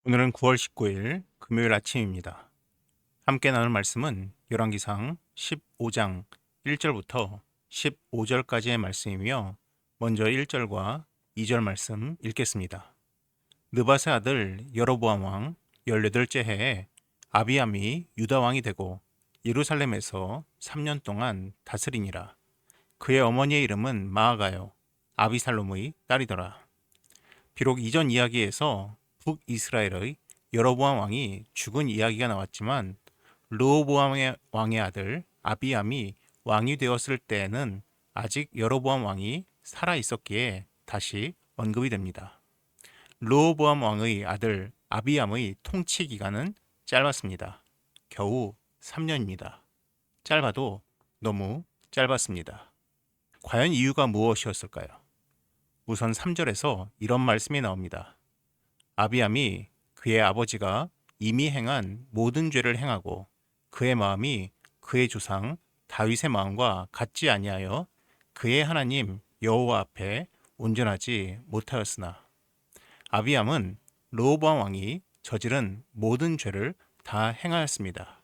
오늘은 9월 19일 금요일 아침입니다. 함께 나눌 말씀은 열왕기상 15장 1절부터 15절까지의 말씀이며 먼저 1절과 2절 말씀 읽겠습니다. 느밧의 아들 여로보암 왕 18째 해에 아비암이 유다 왕이 되고 예루살렘에서 3년 동안 다스리니라. 그의 어머니의 이름은 마아가요 아비살롬의 딸이더라. 비록 이전 이야기에서 북이스라엘의 여로보암 왕이 죽은 이야기가 나왔지만 르호보암 왕의 아들 아비암이 왕이 되었을 때에는 아직 여로보암 왕이 살아 있었기에 다시 언급이 됩니다. 르호보암 왕의 아들 아비암의 통치 기간은 짧았습니다. 겨우 3년입니다. 짧아도 너무 짧았습니다. 과연 이유가 무엇이었을까요? 우선 3절에서 이런 말씀이 나옵니다. 아비암이 그의 아버지가 이미 행한 모든 죄를 행하고 그의 마음이 그의 조상 다윗의 마음과 같지 아니하여 그의 하나님 여호와 앞에 온전하지 못하였으나 아비암은 르호보암 왕이 저지른 모든 죄를 다 행하였습니다.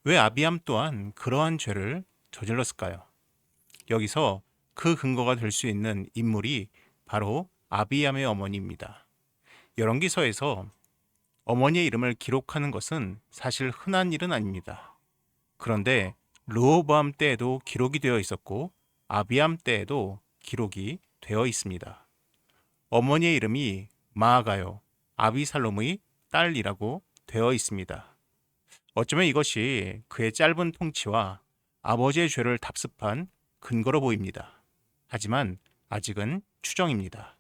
왜 아비암 또한 그러한 죄를 저질렀을까요? 여기서 그 근거가 될 수 있는 인물이 바로 아비암의 어머니입니다. 열왕기서에서 어머니의 이름을 기록하는 것은 사실 흔한 일은 아닙니다. 그런데 르호보암 때에도 기록이 되어 있었고 아비암 때에도 기록이 되어 있습니다. 어머니의 이름이 마아가요 아비살롬의 딸이라고 되어 있습니다. 어쩌면 이것이 그의 짧은 통치와 아버지의 죄를 답습한 근거로 보입니다. 하지만 아직은 추정입니다.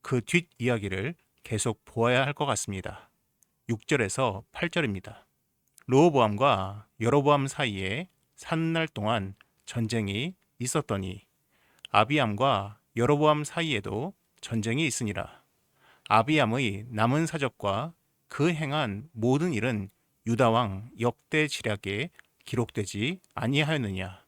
그 뒷이야기를 계속 보아야 할 것 같습니다. 6절에서 8절입니다. 르호보암과 여로보암 사이에 산날 동안 전쟁이 있었더니 아비암과 여로보암 사이에도 전쟁이 있으니라. 아비암의 남은 사적과 그 행한 모든 일은 유다왕 역대 지략에 기록되지 아니하였느냐.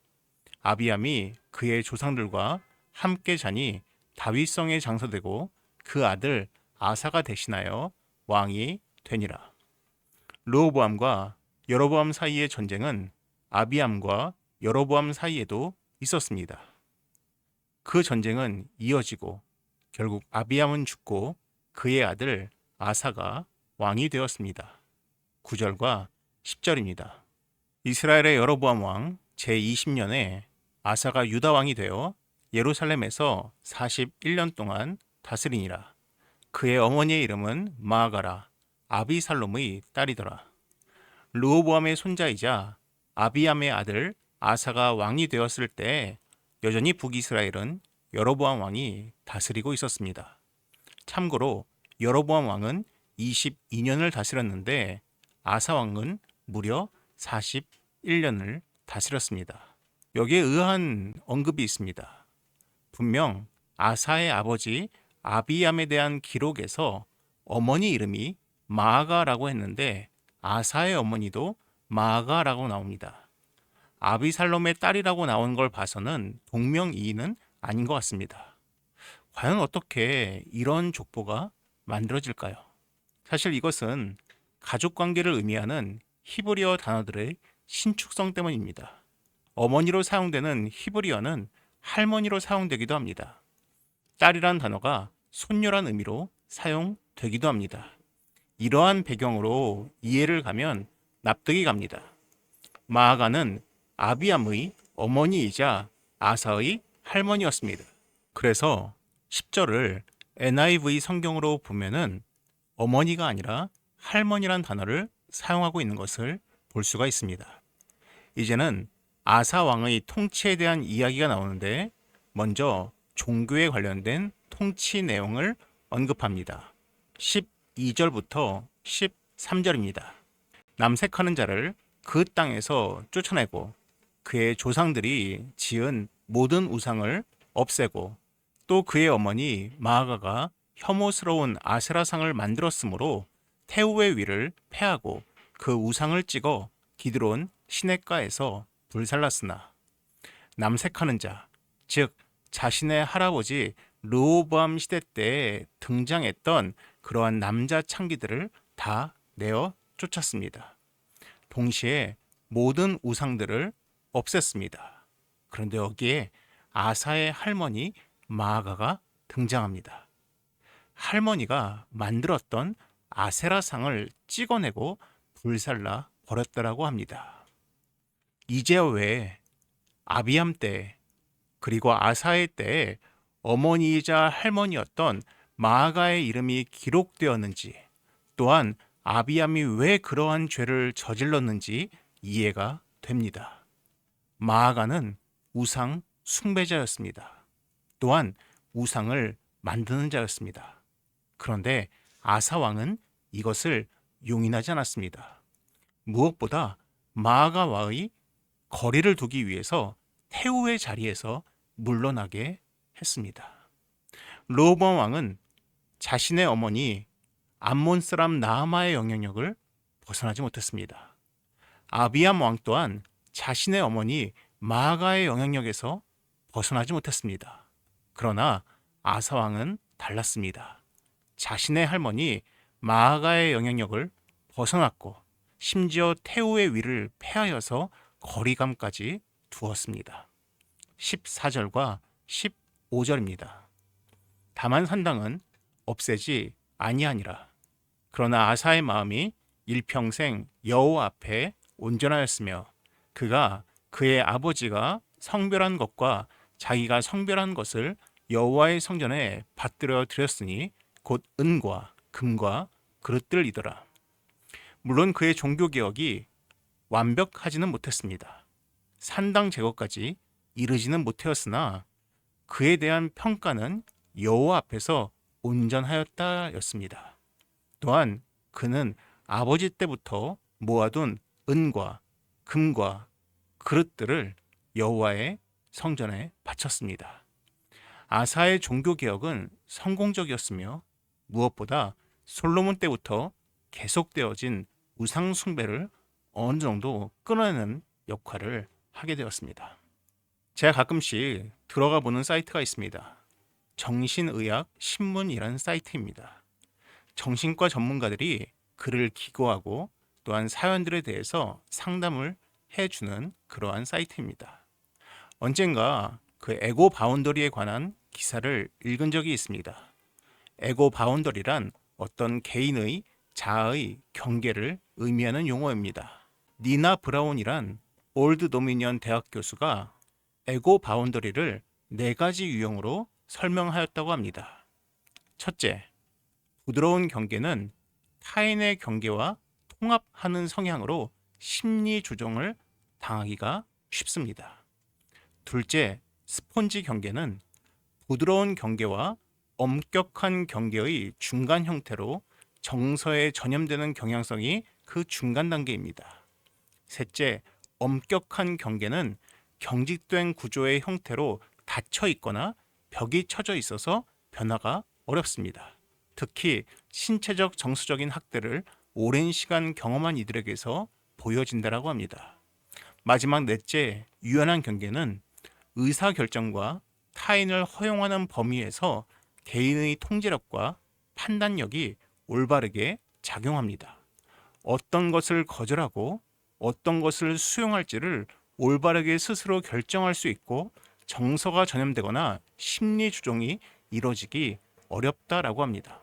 아비암이 그의 조상들과 함께 자니 다윗성에 장사되고 그 아들 아사가 대신하여 왕이 되니라. 르호보암과 여로보암 사이의 전쟁은 아비암과 여로보암 사이에도 있었습니다. 그 전쟁은 이어지고 결국 아비암은 죽고 그의 아들 아사가 왕이 되었습니다. 9절과 10절입니다. 이스라엘의 여로보암 왕 제20년에 아사가 유다 왕이 되어 예루살렘에서 41년 동안 다스리니라. 그의 어머니의 이름은 마아가라 아비살롬의 딸이더라. 르호보암의 손자이자 아비암의 아들 아사가 왕이 되었을 때 여전히 북이스라엘은 여로보암 왕이 다스리고 있었습니다. 참고로 여로보암 왕은 22년을 다스렸는데 아사 왕은 무려 41년을 다스렸습니다. 여기에 의아한 언급이 있습니다. 분명 아사의 아버지 아비암에 대한 기록에서 어머니 이름이 마아가라고 했는데 아사의 어머니도 마아가라고 나옵니다. 아비살롬의 딸이라고 나온 걸 봐서는 동명이인은 아닌 것 같습니다. 과연 어떻게 이런 족보가 만들어질까요? 사실 이것은 가족관계를 의미하는 히브리어 단어들의 신축성 때문입니다. 어머니로 사용되는 히브리어는 할머니로 사용되기도 합니다. 딸이란 단어가 손녀란 의미로 사용되기도 합니다. 이러한 배경으로 이해를 가면 납득이 갑니다. 마아가는 아비암의 어머니이자 아사의 할머니였습니다. 그래서 10절을 NIV 성경으로 보면은 어머니가 아니라 할머니란 단어를 사용하고 있는 것을 볼 수가 있습니다. 이제는 아사 왕의 통치에 대한 이야기가 나오는데 먼저 종교에 관련된 통치 내용을 언급합니다. 12절부터 13절입니다. 남색하는 자를 그 땅에서 쫓아내고 그의 조상들이 지은 모든 우상을 없애고 또 그의 어머니 마아가가 혐오스러운 아세라상을 만들었으므로 태우의 위를 패하고 그 우상을 찍어 기드론 시냇가에서 불살랐으나 남색하는 자, 즉 자신의 할아버지 르호보암 시대 때 등장했던 그러한 남자 창기들을 다 내어 쫓았습니다. 동시에 모든 우상들을 없앴습니다. 그런데 여기에 아사의 할머니 마아가가 등장합니다. 할머니가 만들었던 아세라상을 찍어내고 불살라 버렸다라고 합니다. 이제야 왜 아비암 때 그리고 아사의 때에 어머니이자 할머니였던 마아가의 이름이 기록되었는지, 또한 아비암이 왜 그러한 죄를 저질렀는지 이해가 됩니다. 마아가는 우상 숭배자였습니다. 또한 우상을 만드는 자였습니다. 그런데 아사 왕은 이것을 용인하지 않았습니다. 무엇보다 마아가와의 거리를 두기 위해서 태후의 자리에서 물러나게 했습니다. 르호보암 왕은 자신의 어머니 암몬 사람 나아마의 영향력을 벗어나지 못했습니다. 아비암 왕 또한 자신의 어머니 마아가의 영향력에서 벗어나지 못했습니다. 그러나 아사 왕은 달랐습니다. 자신의 할머니 마아가의 영향력을 벗어났고 심지어 태후의 위를 폐하여서 거리감까지 두었습니다. 14절과 15절입니다. 다만 산당은 없애지 아니하니라. 그러나 아사의 마음이 일평생 여호와 앞에 온전하였으며 그가 그의 아버지가 성별한 것과 자기가 성별한 것을 여호와의 성전에 받들어 드렸으니 곧 은과 금과 그릇들이더라. 물론 그의 종교개혁이 완벽하지는 못했습니다. 산당 제거까지 이르지는 못하였으나 그에 대한 평가는 여호와 앞에서 온전하였다였습니다. 또한 그는 아버지 때부터 모아둔 은과 금과 그릇들을 여호와의 성전에 바쳤습니다. 아사의 종교개혁은 성공적이었으며 무엇보다 솔로몬 때부터 계속되어진 우상 숭배를 어느 정도 끊어내는 역할을 하게 되었습니다. 제가 가끔씩 들어가 보는 사이트가 있습니다. 정신의학 신문이라는 사이트입니다. 정신과 전문가들이 글을 기고하고 또한 사연들에 대해서 상담을 해주는 그러한 사이트입니다. 언젠가 그 에고 바운더리에 관한 기사를 읽은 적이 있습니다. 에고 바운더리란 어떤 개인의 자아의 경계를 의미하는 용어입니다. 니나 브라운이란 올드 도미니언 대학 교수가 에고 바운더리를 4가지 유형으로 설명하였다고 합니다. 첫째, 부드러운 경계는 타인의 경계와 통합하는 성향으로 심리 조정을 당하기가 쉽습니다. 둘째, 스폰지 경계는 부드러운 경계와 엄격한 경계의 중간 형태로 정서에 전염되는 경향성이 그 중간 단계입니다. 셋째, 엄격한 경계는 경직된 구조의 형태로 닫혀 있거나 벽이 쳐져 있어서 변화가 어렵습니다. 특히 신체적 정서적인 학대를 오랜 시간 경험한 이들에게서 보여진다라고 합니다. 마지막 넷째, 유연한 경계는 의사결정과 타인을 허용하는 범위에서 개인의 통제력과 판단력이 올바르게 작용합니다. 어떤 것을 거절하고 어떤 것을 수용할지를 올바르게 스스로 결정할 수 있고 정서가 전염되거나 심리 조종이 이루어지기 어렵다라고 합니다.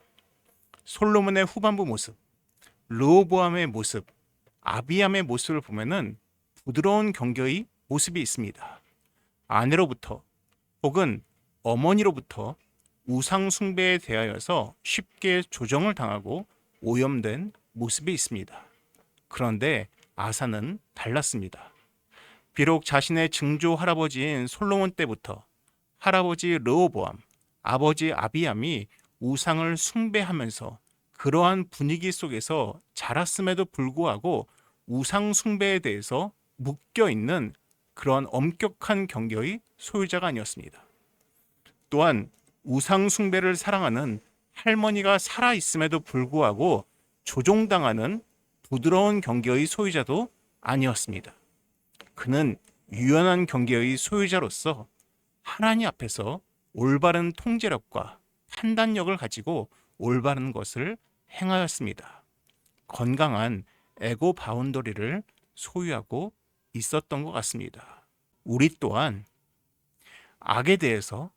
솔로몬의 후반부 모습, 르호보암의 모습, 아비암의 모습을 보면은 부드러운 경계의 모습이 있습니다. 아내로부터 혹은 어머니로부터 우상 숭배에 대하여서 쉽게 조정을 당하고 오염된 모습이 있습니다. 그런데 아사는 달랐습니다. 비록 자신의 증조 할아버지인 솔로몬 때부터 할아버지 르호보암, 아버지 아비암이 우상을 숭배하면서 그러한 분위기 속에서 자랐음에도 불구하고 우상 숭배에 대해서 묶여있는 그런 엄격한 경계의 소유자가 아니었습니다. 또한 우상 숭배를 사랑하는 할머니가 살아있음에도 불구하고 조종당하는 부드러운 경계의 소유자도 아니었습니다. 그는 유연한 경계의 소유자로서 하나님 앞에서 올바른 통제력과 판단력을 가지고 올바른 것을 행하였습니다. 건강한 에고 바운더리를 소유하고 있었던 것 같습니다. 우리 또한 악에 대해서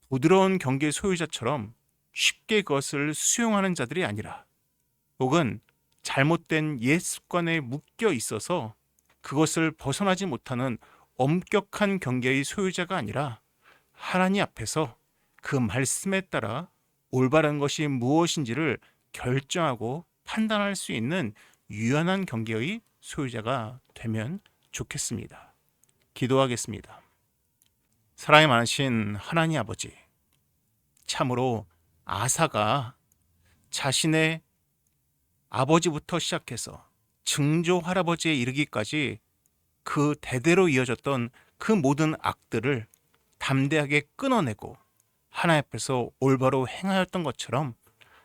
부드러운 경계 소유자처럼 쉽게 그것을 수용하는 자들이 아니라, 혹은 잘못된 옛 습관에 묶여 있어서 그것을 벗어나지 못하는 엄격한 경계의 소유자가 아니라, 하나님 앞에서 그 말씀에 따라 올바른 것이 무엇인지를 결정하고 판단할 수 있는 유연한 경계의 소유자가 되면 좋겠습니다. 기도하겠습니다. 사랑이 많으신 하나님 아버지, 참으로 아사가 자신의 아버지부터 시작해서 증조 할아버지에 이르기까지 그 대대로 이어졌던 그 모든 악들을 담대하게 끊어내고 하나님 앞에서 올바로 행하였던 것처럼,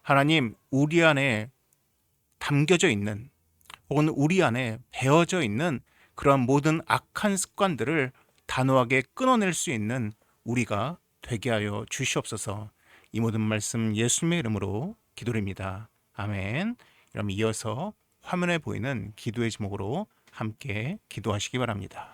하나님, 우리 안에 담겨져 있는, 혹은 우리 안에 배어져 있는 그러한 모든 악한 습관들을 단호하게 끊어낼 수 있는 우리가 되게 하여 주시옵소서. 이 모든 말씀 예수님의 이름으로 기도드립니다. 아멘. 그럼 이어서 화면에 보이는 기도의 제목으로 함께 기도하시기 바랍니다.